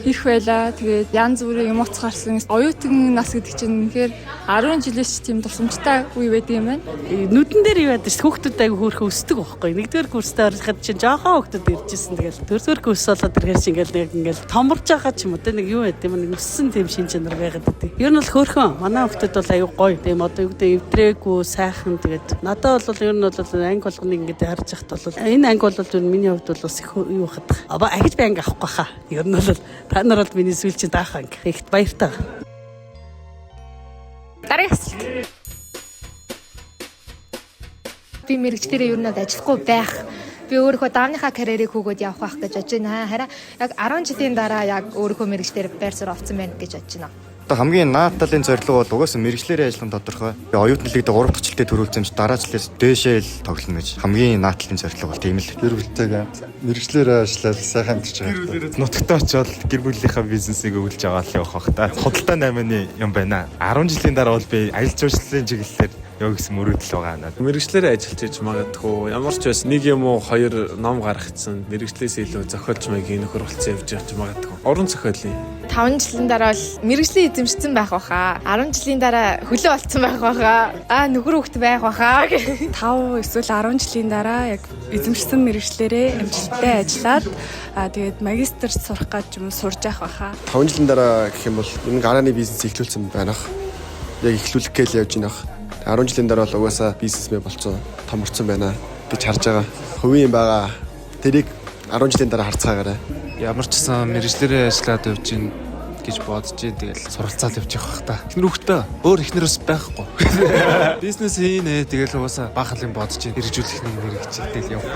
их байлаа. Тэгээд янз бүрийн юм уц гарсан. Оюутан нас гэдэг чинь үнэхээр 10 жилээс тийм дурсамжтай үе байдаг юм байна. Нүдэн дээр юу яадаг хүүхдүүд айгу хөөрхөн өсдөг байхгүй. Нэгдүгээр курстаа ороход чинь жоохон хүүхдүүд иржсэн. Тэгэл дөрөвдүгээр курс болоод ирэхээр чинь ингээл томорж байгаа ч юм уу те нэг юу байд юм нэг өссөн тийм шин чанар байгаад байдаг. Ер нь бол хөөрхөн. Манай хүүхдүүд бол айгу гоё. Тийм одоо юу гэдэг эвдрээгүй сайхан тэгээд надад бол ер нь бол анги болгоныг ингээд харж яхад бол энэ анги бол ер нь миний хувьд бол бас их юу хадах. Ахиж би анги авахгүй хаа. Ер нь бол та нар бол миний сүүлчийн даах анги. Ихт баяртай. Дараагийн асуулт. Би мэрэгчлэрээ ер нь ажиллахгүй байх. Би өөрийнхөө даавныхаа карьерийг хөөгөөд явах байх гэж бодож байна. Харин яг 10 жилийн дараа яг өөрийнхөө мэрэгчлэр байр суурь авсан байна гэж бодож байна. Хамгийн нааталын зорилго бол угаасаа мэрэгчлэрийн ажиллах тодорхой. Оюутны лигт 3 дахь жилдээ төрүүлсэн ч дараа жилээс дээшээ л тоглоно гэж. Хамгийн нааталын зорилго бол тийм л. Гэр бүлтэйгээ мэрэгчлэрээ ажиллаад сайхан амьдарч байгаа. Нутагтаа очиод гэр бүлийнхаа бизнесийг өвлж аваад явах бах та. Худалдаа 8-ны юм байна. 10 жилийн дараа бол би аялал жуулчлалын чиглэлээр яг гэсэн мөрөөдөл байгаа. Мэргэжлэрээ ажиллаж иж магадгүй ямар ч байсан нэг юм уу хоёр ном гаргацсан мэргэжлээс илүү зохиолч маягийн нөхөр болцсон явж явж магадгүй. Уран зохиолын 5 жилийн дараа бол мэрэгжлийн эзэмшсэн байх баха. 10 жилийн дараа хөлөө олцсон байх баха. Нөхөр хүүхэд байх баха. 5 эсвэл 10 жилийн дараа яг эзэмшсэн мэрэгчлэрээ амжилттай ажиллаад тэгээд магистр сурах гэж юм сурж явах баха. 5 жилийн дараа гэх юм бол энэ гарааны бизнес эхлүүлсэн байна. Яг эхлүүлэх гээл явж байна. 10 жилийн дараа бол угаасаа бизнесмен болцсон, томорцсон байна гэж харж байгаа. Хувийн юм байгаа. Тэрийг 10 жилийн дараа харцгаагаарай. Ямар ч гэсэн мэрэгчлэрээ ажиллаад явж гин гэж бодож гин тэгэл суралцаад явж явах та. Эхнэр хүүхдээ өөр эхнэрээс байхгүй. Бизнес хийнэ тэгэл угаасаа бахалын бодож гин хэрэгжүүлэх нэг мэрэгчлэл явах.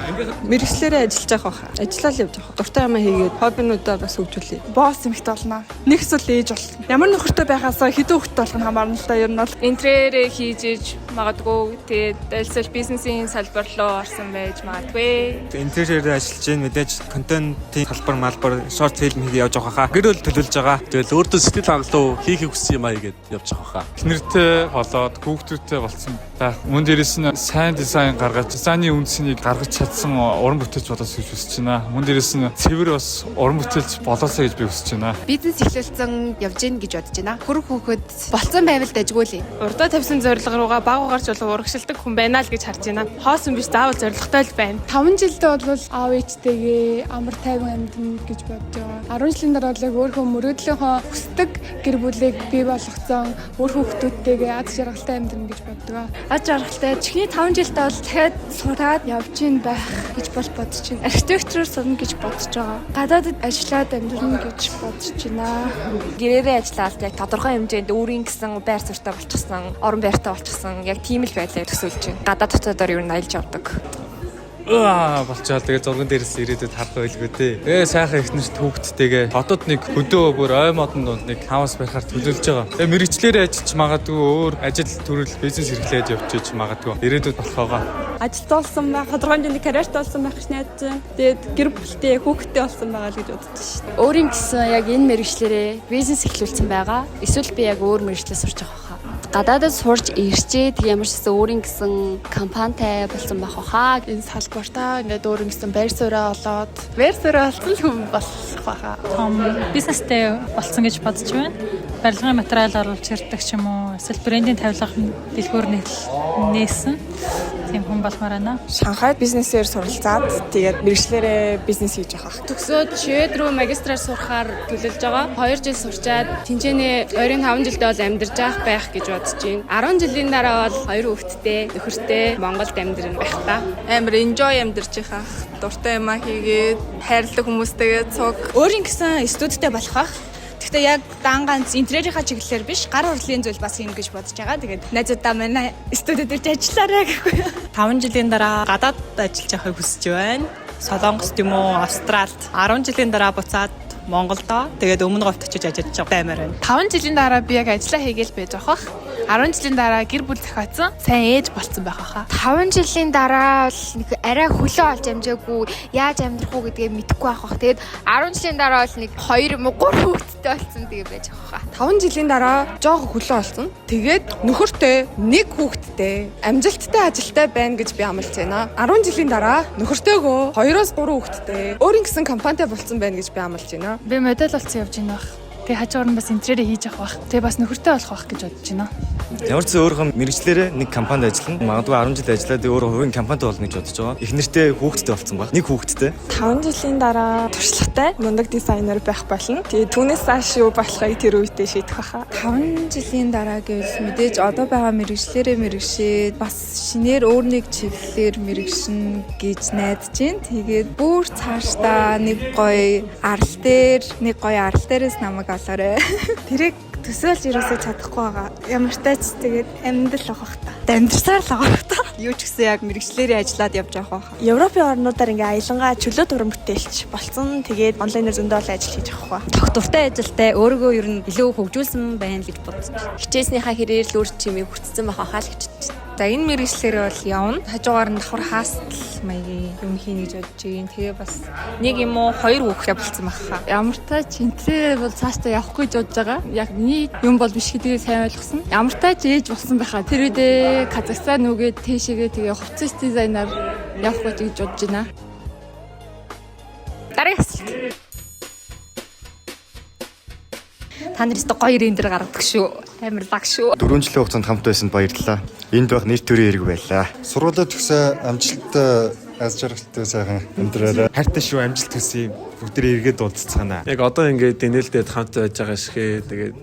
Мэрэгчлэрээ ажиллаж байгаа баха. Ажиллаад явж байгаа. Дуртай юм хийгээд хоббинуудаа бас хөгжүүлээ. Босс юмхтэй болно. Нэг зүйл ээж болно. Ямар нөхөртэй байхаасаа хэдэн хүүхдтэй болох нь хамаарна л да. Ер нь бол интерьерээ хийж иж магадгүй тэгээд альсэл бизнесийн салбар руу орсон байж магадгүй. Интерьерээр ажиллаж гин мэдээж контентын салбар малбар шорт фильм хийгээ явж байгаа хаа. Гэрэл төлөвлөж байгаа. Тэгэл өөртөө сэтгэл хангалуун хийхийг хүссэн юм аа гээд явж байгаа хаа. Эхнэртэй болоод хүүхдүүдтэй болсон Мөн дээрээс нь сайн дизайн гаргаж, дизайны үндсийг гаргаж чадсан уран бүтээлч болоос гэж хүсэж байна. Мөн дээрээс нь цэвэр бас уран бүтээлч болоосоо гэж би хүсэж байна. Бизнес эхлүүлсэн явж гин гэж бодож байна. Хөрөх хүүхэд болцсон байвал дажгуулъя. Урдаа тавьсан зорилго руугаа баг угаарч болов урагшилдаг хүн байна л гэж харж байна. Хоосон биш заавал зорилготой л байна. 5 жилдээ бол аав ээжтэйгээ амар тайван амьдна гэж бодож байгаа. 10 жилийн дараа бол өөрөө мөрөөдлийнхөө хүсдэг гэр бүлийг бий болгоцсон өөр хүүхдүүдтэйгээ аз жаргалтай амьдна гэж боддог. Аз жаргалтай чихний 5 жилдээ бол дахиад сураад явж ийн байх гэж бодож байна. Архитектураар сурна гэж бодож байгаа. Гадаадд ажиллаад амьдрна гэж бодож байна. Гэрээрээ ажиллаад яг тодорхой хэмжээнд өөрийн гэсэн байр суурьтай болчихсон, орон байртай болчихсон яг тийм л байдлаар төсөөлж байна. Гадаад дотоодоор юу найлж явдаг. Болчоод тэгээ зурган дээрээс ирээдүйд харах байлгүй дээ. Сайхан ихнэрч төвөгдтэйгээ хотод нэг хөдөө бүр ой модон донд нэг хаус барихаар төлөвлөж байгаа. Мэргэжлэрээ ажиллаж магадгүй өөр ажил төрөл бизнес эрхлээд явчих магадгүй. Ирээдүйд болохоогоо. Ажилд олсон байх, тодорхой хэмжээний карьерт олсон байх гэж найдаж байна. Тэгээд гэр бүлтэй, хүүхэдтэй олсон байгаа л гэж бодож байна. Өөрийн гэсэн яг энэ мэргэжлэрээ бизнес эхлүүлсэн байгаа. Эсвэл би яг өөр мэргэжлээ сурч байгаа хаа. Гадаадд сурч ирчээ тэг ямар ч гэсэн өөрийн гэсэн компанитай болсон байх хаа. Энэ салбартаа ингээд өөрийн гэсэн байр сууриа олоод олсон хүн болох байхаа. Том бизнестэй болсон гэж бодож байна. Барилгын материал оруулж ирдэг ч юм уу, эсвэл брендийн тавилга дэлгүүр нээсэн. Тийм хүн болмоор байна. Шанхайд бизнесээр суралцаад тэгээд мэргэжлэрээ бизнес хийж байгаа. Төгсөөд швед рүү магистраар сурахаар төлөвлөж байгаа. 2 жил сурчаад тэнцэнэ ойрын 5 жилдээ бол амьдарч байх гэж бодож байна. 10 жилийн дараа бол 2 хүүхэдтэй, нөхөртэй Монголд амьдрах байх та. Амар enjoy амьдарч байгаа. Дуртай юмаа хийгээд, хайрладаг хүмүүстэйгээ цуг. Өөрийн гэсэн студидтэй болох байх. Гэхдээ яг дан ганц интерьерийнхаа чиглэлээр биш, гар хурлын зүйл бас юм гэж бодож байгаа. Тэгээд найзуудаа манай студид ирж ажиллаарай гэхгүй. 5 жилийн дараа гадаад ажиллаж байхыг хүсэж байна. Солонгост юм уу, Австралид. 10 жилийн дараа буцаад Монголдоо тэгээд өмнө говьт очиж ажиллаж баймаар байна. 5 жилийн дараа би яг ажиллаа хийгээл байж байгаа. 10 жилийн дараа гэр бүл захиацсан сайн ээж болцсон байх хаа. 5 жилийн дараа бол нэг арай хөлөө олж амжаагүй яаж амьдрах уу гэдгээ мэдэхгүй байх бах. Тэгээд 10 жилийн дараа бол нэг 2 юм уу 3 хүүхэдтэй болцсон тэгээ байж байгаа хаа. 5 жилийн дараа жоохон хөлөө олсон. Тэгээд нөхөртэй 1 хүүхэдтэй амжилттай ажилтай байна гэж би амлаж байна. 10 жилийн дараа нөхөртэйгөө 2-3 хүүхэдтэй өөрийн гэсэн компанитай болцсон байна гэж би амлаж байна. Би модель болсон явж байна бах. Тэгээ хажуугаар нь бас интерьерээ хийж авах бах. Тэгээ бас нөхөртэй болох бах гэж бодож байна. Ямар ч өөрийнхөө мэргэжлэрээ нэг компанид ажиллана. Магадгүй 10 жил ажиллаад өөрөө хувийн компанитай болно гэж бодож байгаа. Их нэртэй хүүхэдтэй болсон баг. 1 хүүхэдтэй. 5 жилийн дараа туршлагатай мундаг дизайнер байх болно. Тэгээ түүнээс цааш юу болохыг тэр үедээ шийдэх байхаа. 5 жилийн дараа гэвэл мэдээж одоо байгаа мэргэжлэрээ мэргэшээд бас шинээр өөр нэг чиглэлээр мэргэшин гэж найдаж байна. Тэгээд бүр цаашдаа нэг гоё арал дээрээс намайг олоорой. Тэрийг төсөөлж ерөөсөө чадахгүй байгаа. Ямар ч тач тэгээд амьдрал авах та. Амьдрсаар л авах та. Юу ч гэсэн яг мэргэжлэрээ ажиллаад явж авах байх. Европын орнуудаар ингээ аялангаа чөлөөт уран бүтээлч болсон. Тэгээд онлайнаар зөндөө ажил хийж авах байх. Тогтвортой ажилтай өөрийгөө ер нь илүү хөгжүүлсэн байна гэж бодож байна. Хичээснийхаа хэрээр л өөр чимээ хүртсэн байх хаа л гэж бодож байна. За энэ мэргэжлэрээ бол явна. Хажуугаар нь давхар хаастал маягийн юм хийнэ гэж бодож байна. Тэгээ бас нэг юм уу 2 хүүхэд болцсон байх хаа. Ямар тач интерьер бол цаашдаа явах гэж бодож байгаа. Яг миний юм бол биш гэдгийг сайн ойлгосон. Ямар тач ээж болсон байхаа. Тэр үедээ Казахстан нүгээд тийшээгээ тэгээ хувцас дизайнер явах гэж бодож байна. Дараагийн асуулт. Та нарт гоё рендер гаргадаг шүү. Амар лаг шүү. 4 жилийн хугацаанд хамт байсанд баярлалаа. Энд байх нэр төрийн хэрэг байлаа. Сургуулаа төгсөө амжилттай аз жаргалтай сайхан амьдраарай. Хайртай шүү, амжилт хүсье. Бүгдээ эргээд уулзцгаана. Яг одоо ингээд инээлдээд хамт байж байгаа шигээ тэгээд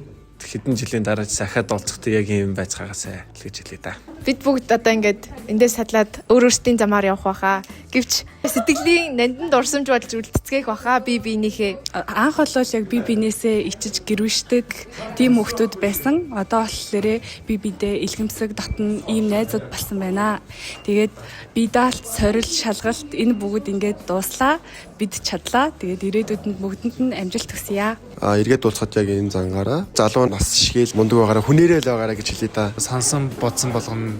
хэдэн жилийн дараа захаад уулзахдаа яг юм байцгаагаасай л гэж хэлээ да. Бид бүгд одоо ингээд эндээс хадлаад өөрсдийн замаар явах байхаа. Гэвч сэтгэлийн нандин дурсамж болж үлдцгээх байхаа би биенийхээ анх болол яг би биенээсээ ичиж гэрвшдэг тийм хүмүүс байсан. Одоо болохоор би биедээ илгэмсэг дотн ийм найзууд болсон байна. Тэгээд би даалт сорил шалгалт энэ бүгд ингээд дууслаа. Бид чадлаа. Тэгээд ирээдүйд бүгдэнд нь амжилт хүсье. Эргээд дуусахад яг энэ зангаараа залуу нас шигээл мундаг байгаараа хүнээрээ л байгаараа гэж хэлээ да. Сансан бодсон болгоно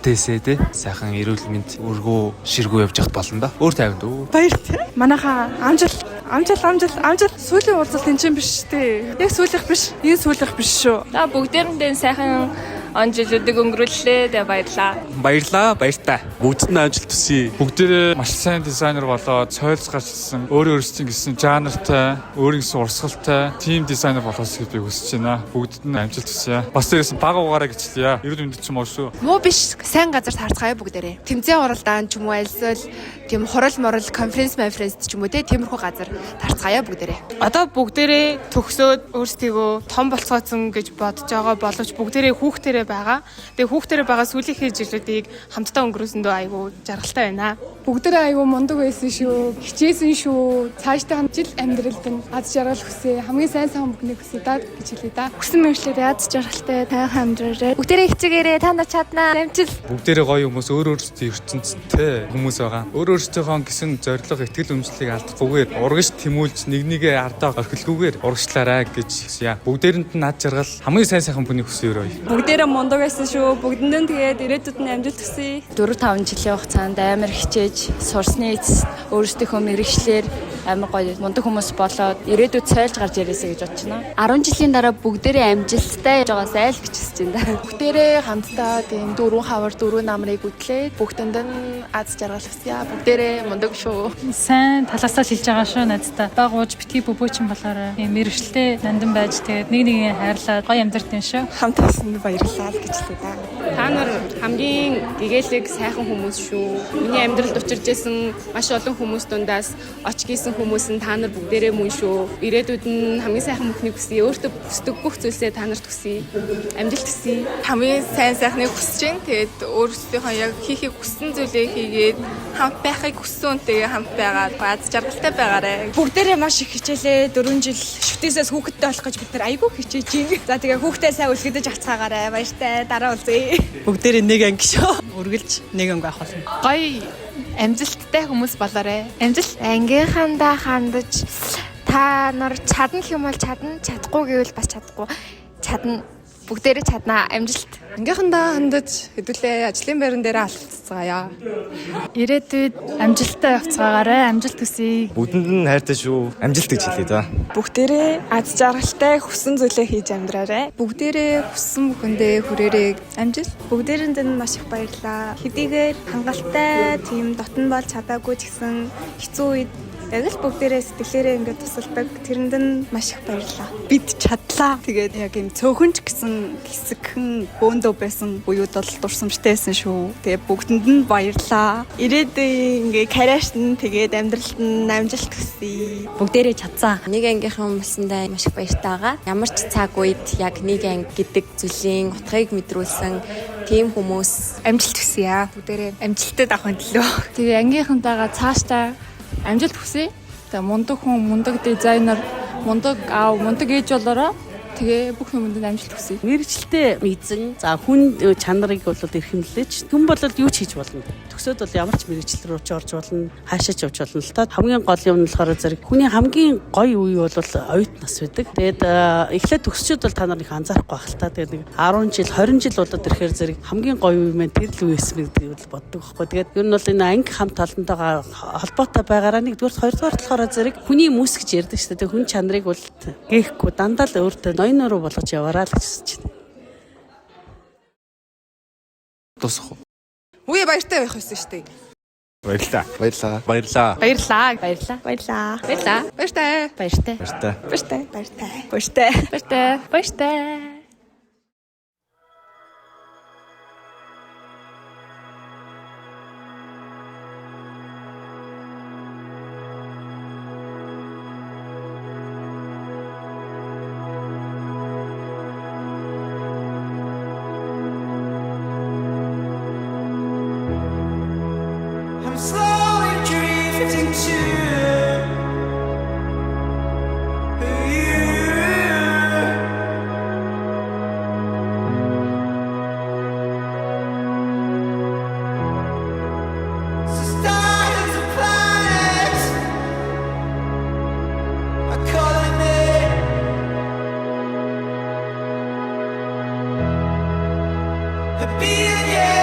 бүтээсээ те сайхан эрүүл мэнд өргөө ширгүү явж явах болно да. Өөр тайван дөө. Баяр тий. Манайхаа амжилт сүүлийн уулзалт энэ чинь биш тий. Яг сүүлийнх биш. Энэ сүүлийнх биш шүү. Та бүгдээрэндээ сайхан он жилүүдийг өнгөрүүллээ. Тэгээ баярлаа. Баярлаа, баяртай. Бүгд нь амжилт хүсье. Бүгдээрээ маш сайн дизайнер болоод соёлж гарчсан өөрсдийн гэсэн жанртай, өөрийн гэсэн урсгалтай тим дизайнер болохоос би хүсэж байна. Бүгдд нь амжилт хүсье. Бас дээрээс нь бага угаараа гिचлээ. Эрүүл мэндэд ч юм уу шүү. Муу биш, сайн газар таарцгаая бүгдээрээ. Тэмцээн уралдаан ч юм уу альсвал тийм хурал морал конференц ч юм уу тиймэрхүү газар таарцгаая бүгдээрээ. Одоо бүгдээрээ төгсөөд өөрсдийгөө том болцооцсон гэж бодож байгаа боловч бүгдээрээ хүүхдэрээ байгаа. Тэгээ хүүхдэрээ байгаа сүүлийнхээ жилүүдийг хамтдаа өнгөрөөсөндөө айгүй жаргалтай байна. Бүгдээрээ айгүй мундаг байсан шүү. Хичээсэн шүү. Цаашдаа жил амьдралд нь аз жаргал хүсье. Хамгийн сайн бүхнийг хүсье даа гэж хэлээ да. Хүссэн мөрчлөө аз жаргалтай тайхан амьдраарай. Бүгдээрээ хичээгээрээ та нар чаднаа. Амжилт. Бүгдээрээ гоё хүмүүс өөрсдийн ертөнцтэй хүмүүс байгаа. Өөрсдийнхөө гэсэн зорилго, итгэл үнэмшлийг алдахгүйгээр урагш тэмүүлж нэгнийгээ ардаа орхилгүйгээр урагшлаарай гэж хүсье. Бүгдээрэнд нь аз жаргал хамгийн сайн бүхнийг хүсье өрөө. Бүгдээрээ мундаг байсан шүү. Бүгдэнд нь тэгээд ирээдүйд нь амжилт хүсье. 4-5 жилийн хугацаанд амар хичээж сурсны эцэст өөрсдийнхөө мэрэгчлэр амар гоё мундаг хүмүүс болоод ирээдүйд сойлж гарч ирээсэй гэж бодож байна. 10 жилийн дараа бүгдээрээ амжилттай байгаасай л гэж хүсэж байна. Бүгдээрээ хамтдаа тийм 4 хавар 4 намрыг үтлээд бүгдэнд нь аз жаргал хүсье. Бүгдээрээ мундаг шүү. Сайн талаасаа хэлж байгаа шүү надтай. Багууж битгий бөбөөчин болоорой. Мэргэжлээ нандин байж тэгээд нэг хайрлаад гоё амьдрт юм шүү. Хамт олсонд баярлалаа гэж хэлээ да. Та нар хамгийн гэгээлэг сайхан хүмүүс шүү. Миний амьдралд учирж исэн маш олон хүмүүс дундаас оч гисэн хүмүүс нь та нар бүгдээрээ мөн шүү. Ирээдүйд нь хамгийн сайхан бүхнийг хүсье. Өөртөө хүсдэг бүх зүйлсээ та нарт хүсье. Амжилт хүсье. Хамгийн сайн сайхныг хүсэж байна. Тэгээд өөрсдийнхөө яг хийхийг хүссэн зүйлээ хийгээд хамт байхыг хүссэн үнтэйгээ хамт байгаад аз жаргалтай байгаарай. Бүгдээрээ маш их хичээлээ. 4 жил шүтээсээс хүүхэдтэй болох гэж бид нар айгүй хичээж байна. За тэгээ хүүхдээ сайн үлгэдэж авцгаагаарай. Баяртай. Дараа уулзъя. Бүгдээрээ нэг анги шүү. Үргэлж нэг анги байх болно. Гоё амжилттай хүмүүс болоорой. Амжилт. Ангийнхандаа хандаж та нар чадна гэх юм бол чадна, чадахгүй гэвэл бас чадахгүй. Чадна. Бүгдээрээ чаднаа. Амжилт. Ангийнхандаа хандаж хэдүүлээ ажлын байран дээр алцгаая. Ирээдүйд амжилттай явцгаагаарай. Амжилт хүсье. Бүгдэнд нь хайртай шүү. Амжилт гэж хэлээ да. Бүгдээрээ аз жаргалтай хүссэн зүйлээ хийж амьдраарай. Бүгдээрээ хүссэн бүхэндээ хүрээрэй. Амжилт. Бүгдээрэнд нь маш их баярлалаа. Хэдийгээр хангалттай тийм дотн бол чадаагүй ч гэсэн хэцүү үед яг л бүгдээрээ сэтгэлээрээ ингээд тусалдаг. Тэрэнд нь маш их баярлалаа. Бид чадлаа. Тэгээд яг юм цөөхөнч гэсэн хэсэгхэн бөөндөө байсан буюуд бол дурсамжтай байсан шүү. Тэгээд бүгдэнд нь баярлалаа. Ирээдүйн ингээ карьерт нь тэгээд амьдралд нь амжилт хүсье. Бүгдээрээ чадсан. Нэг ангийнхан хүмүүсэндээ маш их баяртай байгаа. Ямар ч цаг үед яг нэг анги гэдэг зүйлийн утгыг мэдрүүлсэн тийм хүмүүс амжилт хүсье. Бүгдээрээ амжилттай давах төлөө. Тэгээ ангийнхантайгаа цаашдаа амжилт хүсье. Тэгээ мундаг хүн, мундаг дизайнер, мундаг аав, мундаг ээж болоороо тэгээ бүх юмд амжилт хүсье. Мэргэжилтэй эзэн за хүн чанарыг бол эрхэмлэж хүн бол юу ч хийж болно. Төгсөөд бол ямар ч мэргэжил рүү ч орж болно, хаашаа ч явж болно л та. Хамгийн гол юм нь болохоор зэрэг хүний хамгийн гоё үе бол оюут нас байдаг. Тэгээд эхлээд төгсчүүд бол та нар их анзаарахгүй байх л та. Тэгээд нэг 10 жил, 20 жил болоод ирэхээр зэрэг хамгийн гоё үе маань тэр л үе эсмэг гэдгийг бол боддог байхгүй. Тэгээд ер нь бол энэ анги хамт олонтойгоо холбоотой байгаараа нэгдүгээр хоёрдугаар болохоор зэрэг хүний mūс гэж ярьдаг шүү дээ. Хүн чанарыг бол гээхгүй дандаа л өөртөө ноён руу болгож яваараа л гэж хэлж байна. Тусах уу? Үе баяртай байх байсан шүү дээ. Баярлалаа. Баярлалаа. Баярлалаа. Баярлалаа. Баярлалаа. Баярлалаа. Баярлалаа. Баяртай. Баяртай. Баяртай. Баяртай. Баяртай. Баяртай. Баяртай. I'm slowly drifting to you. So stars and planets are calling me. A billion